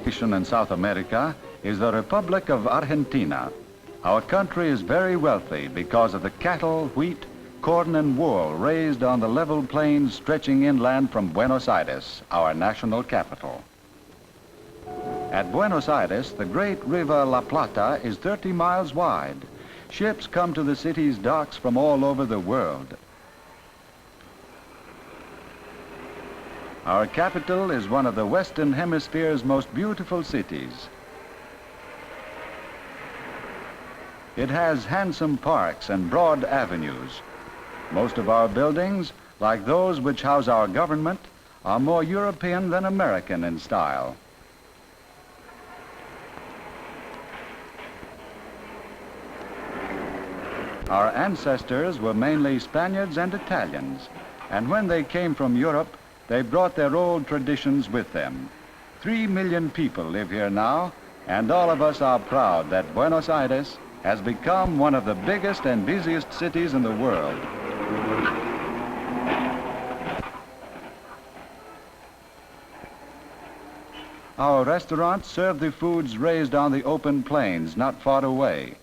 nation in South America is the Republic of Argentina. Our country is very wealthy because of the cattle, wheat, corn and wool raised on the level plains stretching inland from Buenos Aires, our national capital. At Buenos Aires, the great river La Plata is 30 miles wide. Ships come to the city's docks from all over the world. Our capital is one of the Western Hemisphere's most beautiful cities. It has handsome parks and broad avenues. Most of our buildings, like those which house our government, are more European than American in style. Our ancestors were mainly Spaniards and Italians, and when they came from Europe, they brought their old traditions with them. 3 million people live here now, and all of us are proud that Buenos Aires has become one of the biggest and busiest cities in the world. Our restaurants serve the foods raised on the open plains not far away.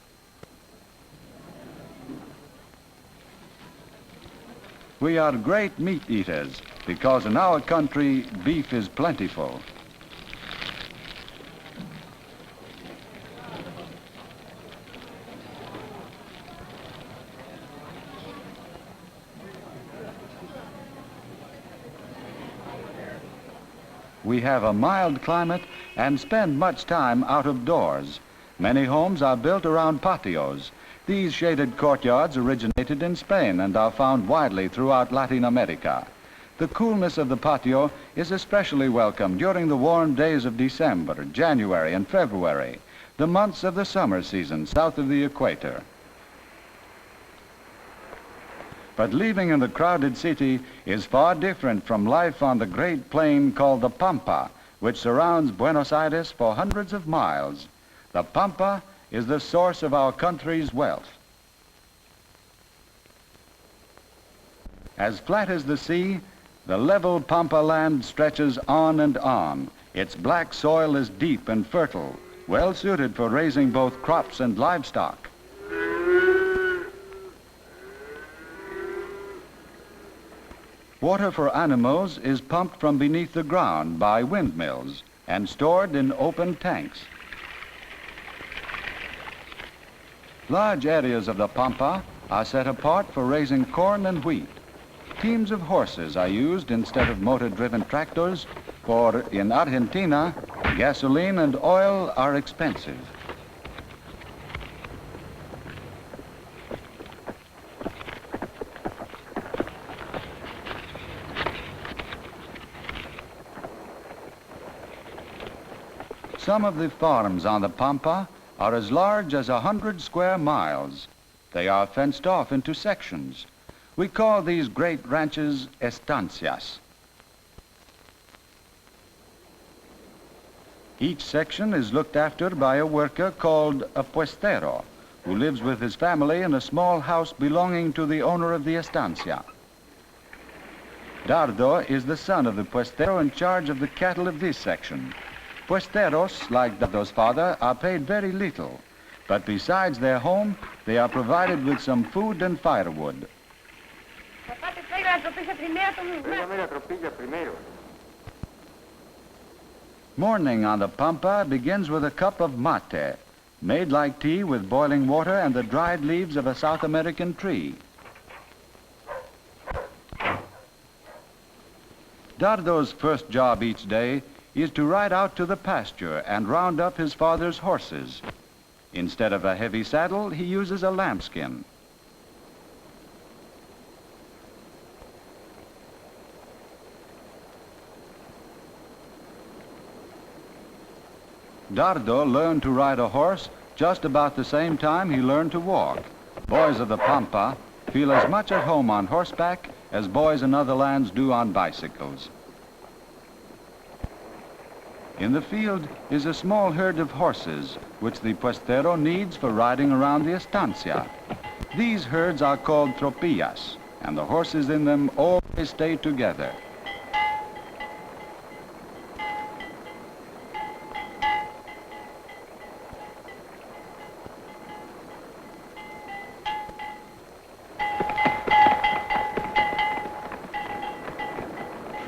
We are great meat eaters because in our country, beef is plentiful. We have a mild climate and spend much time out of doors. Many homes are built around patios. These shaded courtyards originated in Spain and are found widely throughout Latin America. The coolness of the patio is especially welcome during the warm days of December, January, and February, the months of the summer season south of the equator. But living in the crowded city is far different from life on the great plain called the Pampa, which surrounds Buenos Aires for hundreds of miles. The Pampa is the source of our country's wealth. As flat as the sea, the level Pampa land stretches on and on. Its black soil is deep and fertile, well suited for raising both crops and livestock. Water for animals is pumped from beneath the ground by windmills and stored in open tanks. Large areas of the Pampa are set apart for raising corn and wheat. Teams of horses are used instead of motor-driven tractors, for in Argentina, gasoline and oil are expensive. Some of the farms on the Pampa are as large as 100 square miles. They are fenced off into sections. We call these great ranches estancias. Each section is looked after by a worker called a puestero, who lives with his family in a small house belonging to the owner of the estancia. Dardo is the son of the puestero in charge of the cattle of this section. Puesteros, like Dardo's father, are paid very little, but besides their home, they are provided with some food and firewood. Morning on the Pampa begins with a cup of mate, made like tea with boiling water and the dried leaves of a South American tree. Dardo's first job each day is to ride out to the pasture and round up his father's horses. Instead of a heavy saddle, he uses a lambskin. Dardo learned to ride a horse just about the same time he learned to walk. Boys of the Pampa feel as much at home on horseback as boys in other lands do on bicycles. In the field is a small herd of horses, which the puestero needs for riding around the estancia. These herds are called tropillas, and the horses in them always stay together.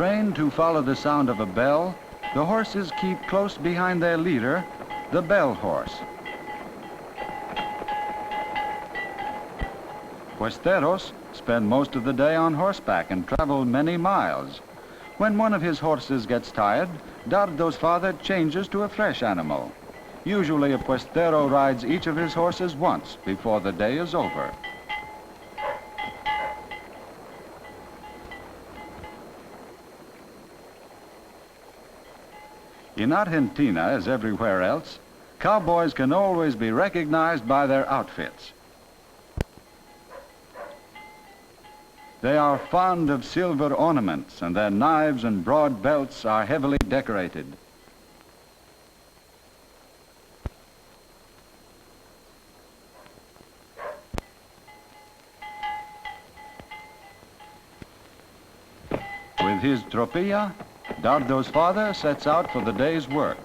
Trained to follow the sound of a bell, the horses keep close behind their leader, the bell horse. Puesteros spend most of the day on horseback and travel many miles. When one of his horses gets tired, Dardo's father changes to a fresh animal. Usually a puestero rides each of his horses once before the day is over. In Argentina, as everywhere else, cowboys can always be recognized by their outfits. They are fond of silver ornaments, and their knives and broad belts are heavily decorated. With his tropilla, Dardo's father sets out for the day's work.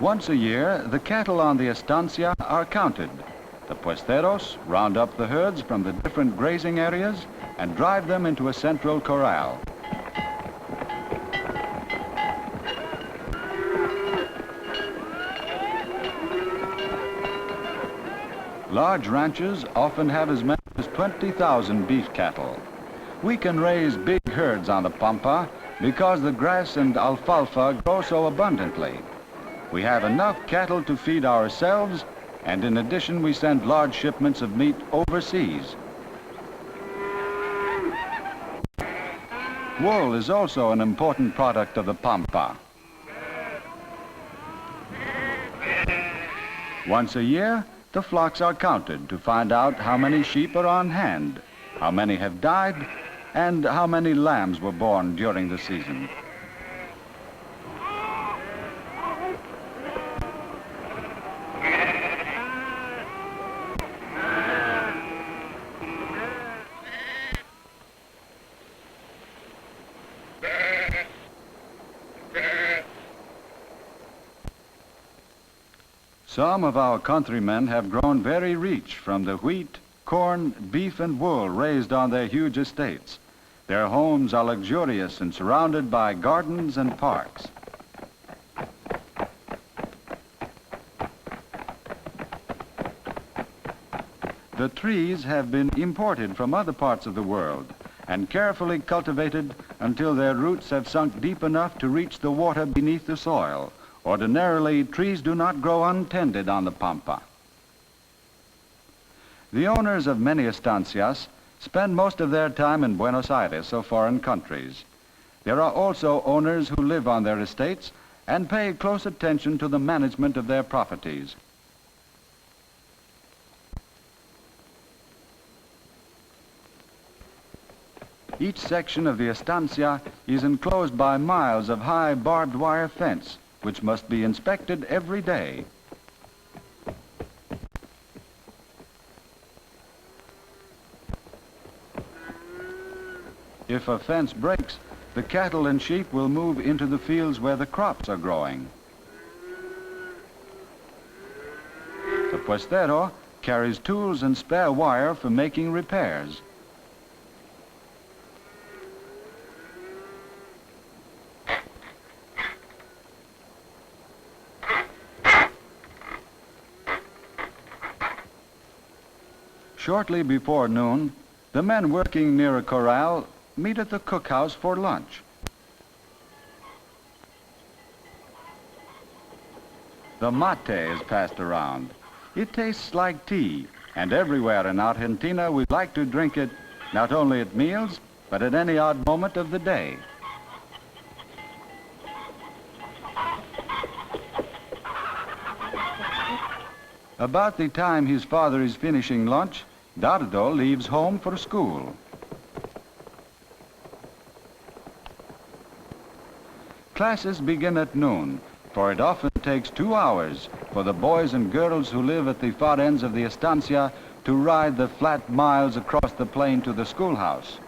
Once a year, the cattle on the estancia are counted. The puesteros round up the herds from the different grazing areas and drive them into a central corral. Large ranches often have as many as 20,000 beef cattle. We can raise big herds on the Pampa because the grass and alfalfa grow so abundantly. We have enough cattle to feed ourselves, and in addition we send large shipments of meat overseas. Wool is also an important product of the Pampa. Once a year, the flocks are counted to find out how many sheep are on hand, how many have died, and how many lambs were born during the season. Some of our countrymen have grown very rich from the wheat, corn, beef, and wool raised on their huge estates. Their homes are luxurious and surrounded by gardens and parks. The trees have been imported from other parts of the world and carefully cultivated until their roots have sunk deep enough to reach the water beneath the soil. Ordinarily, trees do not grow untended on the Pampa. The owners of many estancias spend most of their time in Buenos Aires or foreign countries. There are also owners who live on their estates and pay close attention to the management of their properties. Each section of the estancia is enclosed by miles of high barbed wire fence, which must be inspected every day. If a fence breaks, the cattle and sheep will move into the fields where the crops are growing. The puestero carries tools and spare wire for making repairs. Shortly before noon, the men working near a corral meet at the cookhouse for lunch. The mate is passed around. It tastes like tea, and everywhere in Argentina we like to drink it not only at meals, but at any odd moment of the day. About the time his father is finishing lunch, Dardo leaves home for school. Classes begin at noon, for it often takes 2 hours for the boys and girls who live at the far ends of the estancia to ride the flat miles across the plain to the schoolhouse.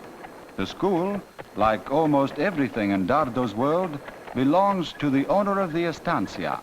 The school, like almost everything in Dardo's world, belongs to the owner of the estancia.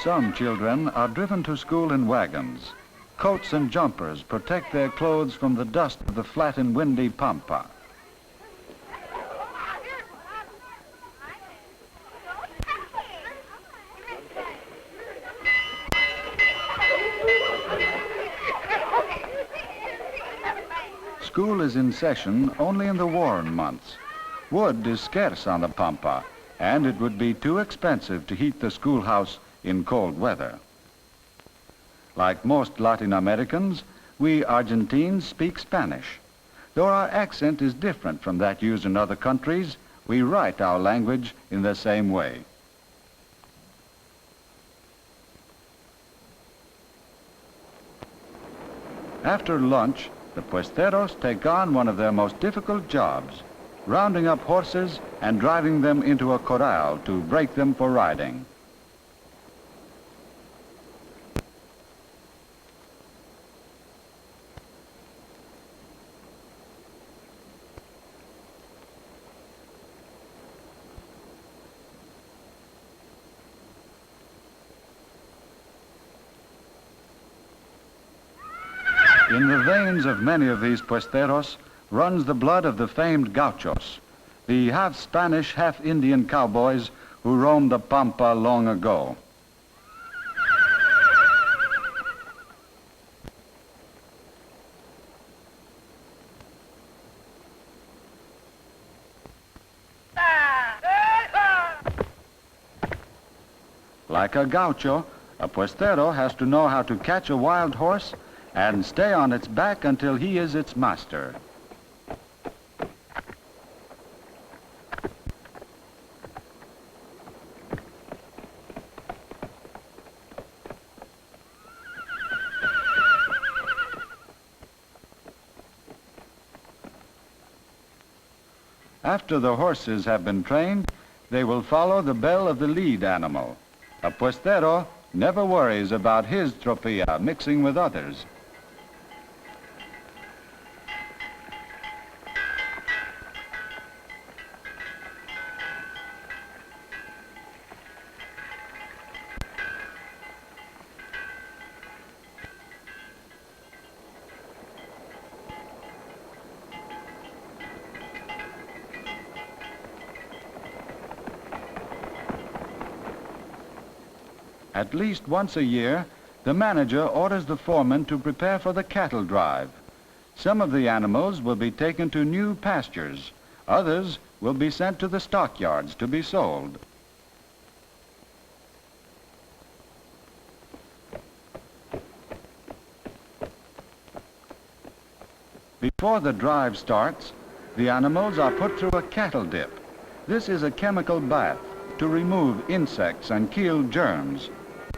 Some children are driven to school in wagons. Coats and jumpers protect their clothes from the dust of the flat and windy Pampa. School is in session only in the warm months. Wood is scarce on the Pampa, and it would be too expensive to heat the schoolhouse in cold weather. Like most Latin Americans, we Argentines speak Spanish. Though our accent is different from that used in other countries, we write our language in the same way. After lunch, the puesteros take on one of their most difficult jobs, rounding up horses and driving them into a corral to break them for riding. In the veins of many of these puesteros runs the blood of the famed gauchos, the half-Spanish, half-Indian cowboys who roamed the Pampa long ago. Like a gaucho, a puestero has to know how to catch a wild horse and stay on its back until he is its master. After the horses have been trained, they will follow the bell of the lead animal. A puestero never worries about his tropilla mixing with others. At least once a year, the manager orders the foreman to prepare for the cattle drive. Some of the animals will be taken to new pastures. Others will be sent to the stockyards to be sold. Before the drive starts, the animals are put through a cattle dip. This is a chemical bath to remove insects and kill germs.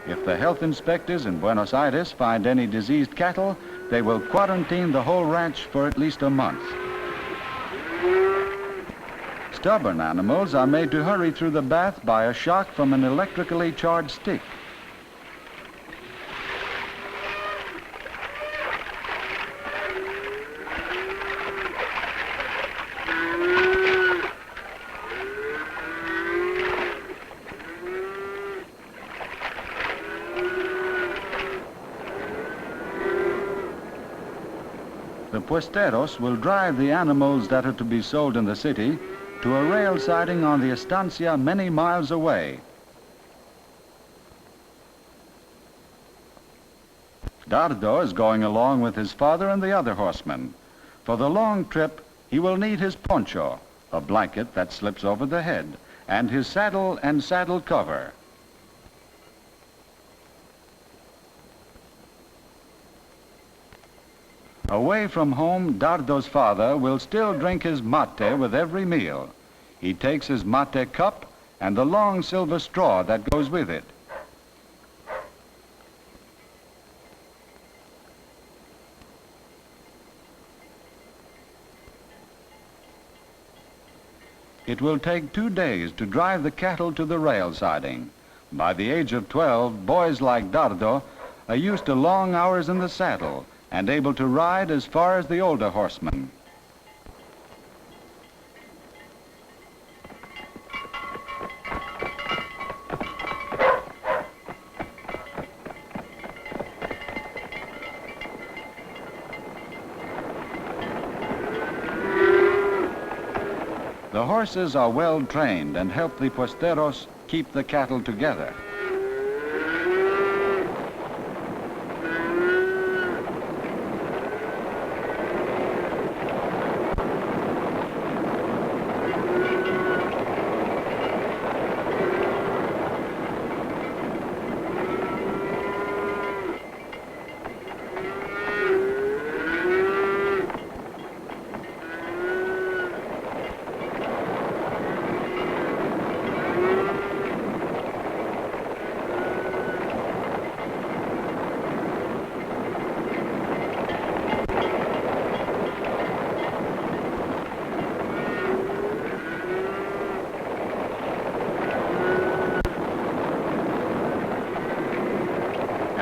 If the health inspectors in Buenos Aires find any diseased cattle, they will quarantine the whole ranch for at least a month. Stubborn animals are made to hurry through the bath by a shock from an electrically charged stick. The puesteros will drive the animals that are to be sold in the city to a rail siding on the estancia many miles away. Dardo is going along with his father and the other horsemen. For the long trip, he will need his poncho, a blanket that slips over the head, and his saddle and saddle cover. Away from home, Dardo's father will still drink his mate with every meal. He takes his mate cup and the long silver straw that goes with it. It will take 2 days to drive the cattle to the rail siding. By the age of 12, boys like Dardo are used to long hours in the saddle and able to ride as far as the older horsemen. The horses are well trained and help the posteros keep the cattle together.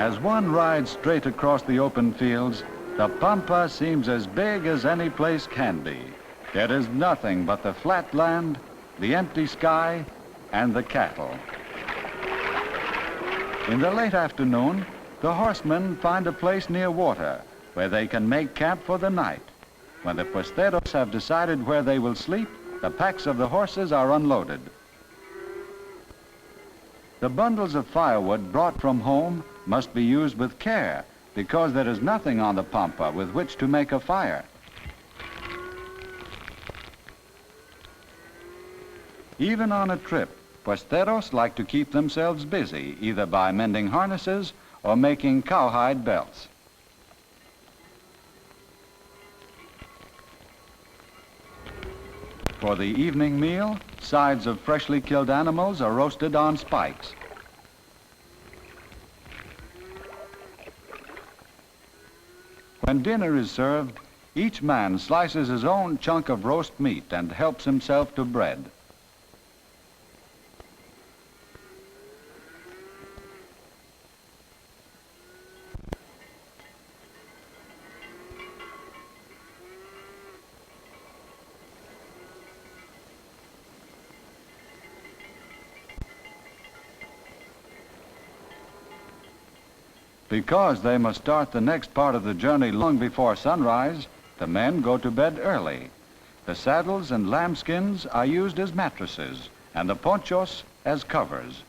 As one rides straight across the open fields, the Pampa seems as big as any place can be. There is nothing but the flat land, the empty sky, and the cattle. In the late afternoon, the horsemen find a place near water where they can make camp for the night. When the posteros have decided where they will sleep, the packs of the horses are unloaded. The bundles of firewood brought from home must be used with care because there is nothing on the Pampa with which to make a fire. Even on a trip, posteros like to keep themselves busy either by mending harnesses or making cowhide belts. For the evening meal, sides of freshly killed animals are roasted on spikes. When dinner is served, each man slices his own chunk of roast meat and helps himself to bread. Because they must start the next part of the journey long before sunrise, the men go to bed early. The saddles and lambskins are used as mattresses and the ponchos as covers.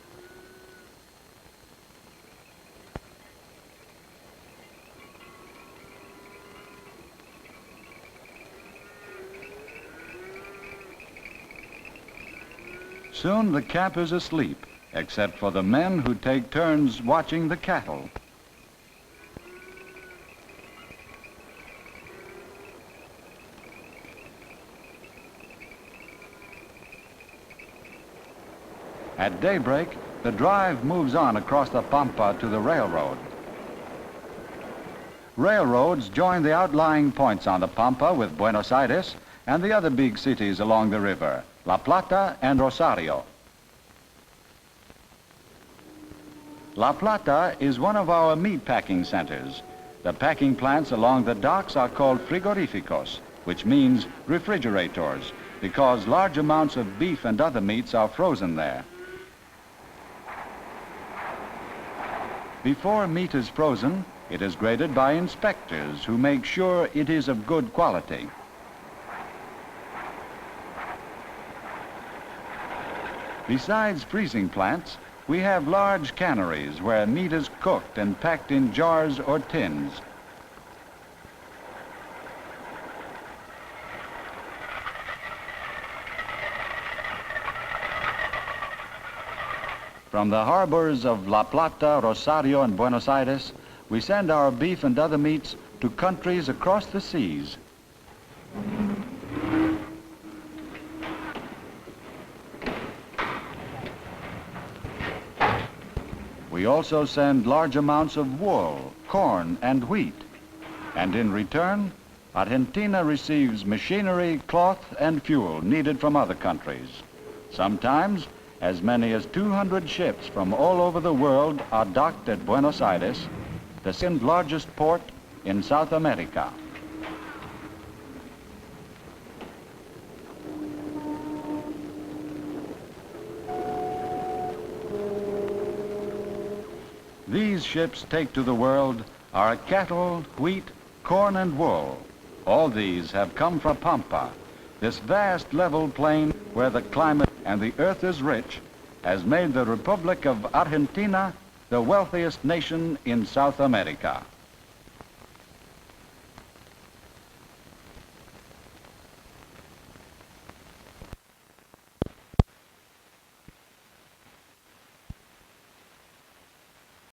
Soon the camp is asleep, except for the men who take turns watching the cattle. At daybreak, the drive moves on across the Pampa to the railroad. Railroads join the outlying points on the Pampa with Buenos Aires and the other big cities along the river, La Plata and Rosario. La Plata is one of our meat packing centers. The packing plants along the docks are called frigoríficos, which means refrigerators, because large amounts of beef and other meats are frozen there. Before meat is frozen, it is graded by inspectors who make sure it is of good quality. Besides freezing plants, we have large canneries where meat is cooked and packed in jars or tins. From the harbors of La Plata, Rosario, and Buenos Aires, we send our beef and other meats to countries across the seas. We also send large amounts of wool, corn, and wheat. And in return, Argentina receives machinery, cloth, and fuel needed from other countries. Sometimes, as many as 200 ships from all over the world are docked at Buenos Aires, the second largest port in South America. These ships take to the world our cattle, wheat, corn, and wool. All these have come from Pampa, This vast level plain where the climate and the earth is rich has made the Republic of Argentina the wealthiest nation in South America.